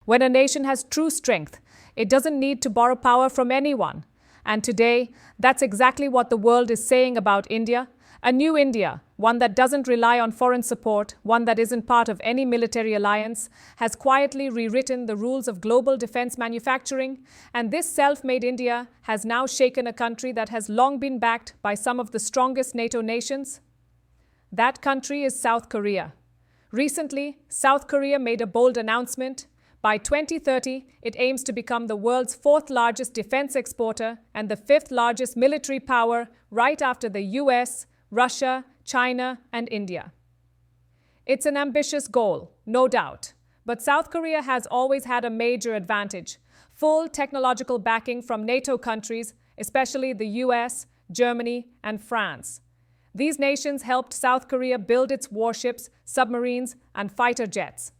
When a nation has true strength, it doesn't need to borrow power from anyone. And today, that's exactly what the world is saying about India. A new India, one that doesn't rely on foreign support, one that isn't part of any military alliance, has quietly rewritten the rules of global defense manufacturing, and this self-made India has now shaken a country that has long been backed by some of the strongest NATO nations. That country is South Korea. Recently, South Korea made a bold announcement. By 2030, it aims to become the world's fourth largest defense exporter and the fifth largest military power, right after the US, Russia, China, and India. It's an ambitious goal, no doubt, but South Korea has always had a major advantage: full technological backing from NATO countries, especially the US, Germany, and France. These nations helped South Korea build its warships, submarines, and fighter jets.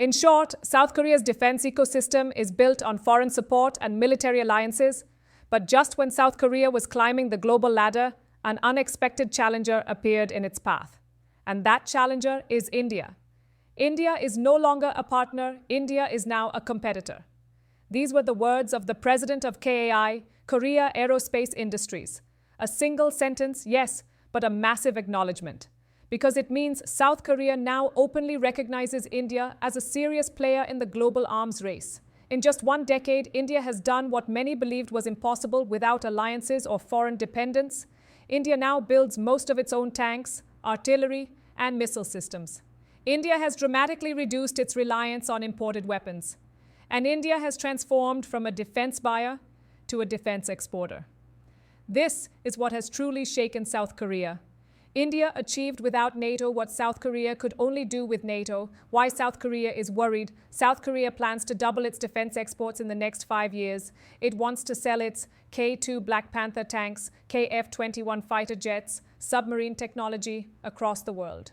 In short, South Korea's defense ecosystem is built on foreign support and military alliances, but just when South Korea was climbing the global ladder, an unexpected challenger appeared in its path. And that challenger is India. India is no longer a partner, India is now a competitor. These were the words of the president of KAI, Korea Aerospace Industries. A single sentence, yes, but a massive acknowledgement. Because it means South Korea now openly recognizes India as a serious player in the global arms race. In just one decade, India has done what many believed was impossible without alliances or foreign dependence. India now builds most of its own tanks, artillery, and missile systems. India has dramatically reduced its reliance on imported weapons. And India has transformed from a defense buyer to a defense exporter. This is what has truly shaken South Korea. India achieved without NATO what South Korea could only do with NATO. Why South Korea is worried. South Korea plans to double its defense exports in the next 5 years. It wants to sell its K-2 Black Panther tanks, KF-21 fighter jets, submarine technology across the world.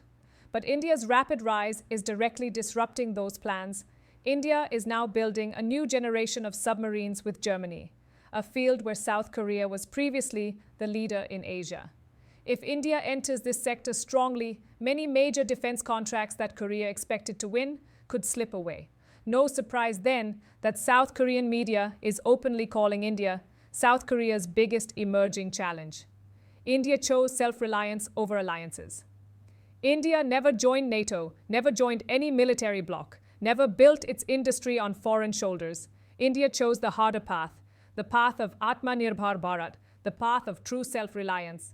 But India's rapid rise is directly disrupting those plans. India is now building a new generation of submarines with Germany, a field where South Korea was previously the leader in Asia. If India enters this sector strongly, many major defense contracts that Korea expected to win could slip away. No surprise then that South Korean media is openly calling India South Korea's biggest emerging challenge. India chose self-reliance over alliances. India never joined NATO, never joined any military bloc, never built its industry on foreign shoulders. India chose the harder path, the path of Atmanirbhar Bharat, the path of true self-reliance.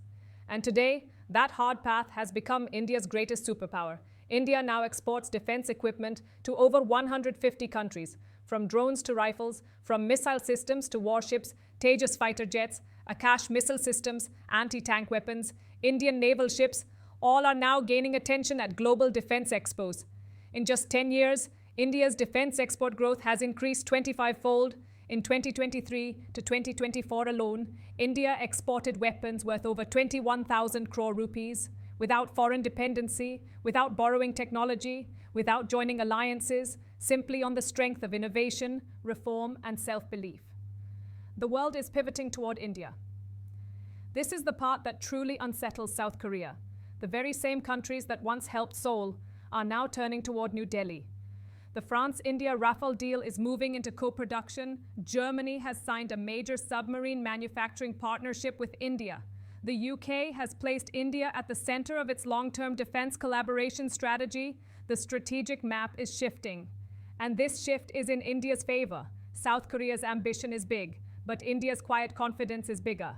And today, that hard path has become India's greatest superpower. India now exports defense equipment to over 150 countries, from drones to rifles, from missile systems to warships, Tejas fighter jets, Akash missile systems, anti-tank weapons, Indian naval ships, all are now gaining attention at global defense expos. In just 10 years, India's defense export growth has increased 25-fold. In 2023 to 2024 alone, India exported weapons worth over 21,000 crore rupees, without foreign dependency, without borrowing technology, without joining alliances, simply on the strength of innovation, reform, and self-belief. The world is pivoting toward India. This is the part that truly unsettles South Korea. The very same countries that once helped Seoul are now turning toward New Delhi. The France-India Rafale deal is moving into co-production. Germany has signed a major submarine manufacturing partnership with India. The UK has placed India at the center of its long-term defense collaboration strategy. The strategic map is shifting. And this shift is in India's favor. South Korea's ambition is big, but India's quiet confidence is bigger.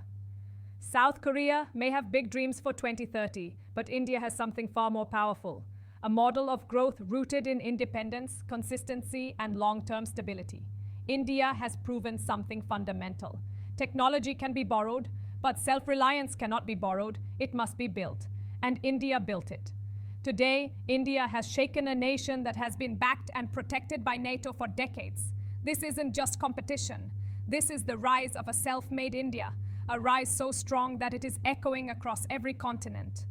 South Korea may have big dreams for 2030, but India has something far more powerful. A model of growth rooted in independence, consistency, and long-term stability. India has proven something fundamental. Technology can be borrowed, but self-reliance cannot be borrowed. It must be built. And India built it. Today, India has shaken a nation that has been backed and protected by NATO for decades. This isn't just competition. This is the rise of a self-made India, a rise so strong that it is echoing across every continent.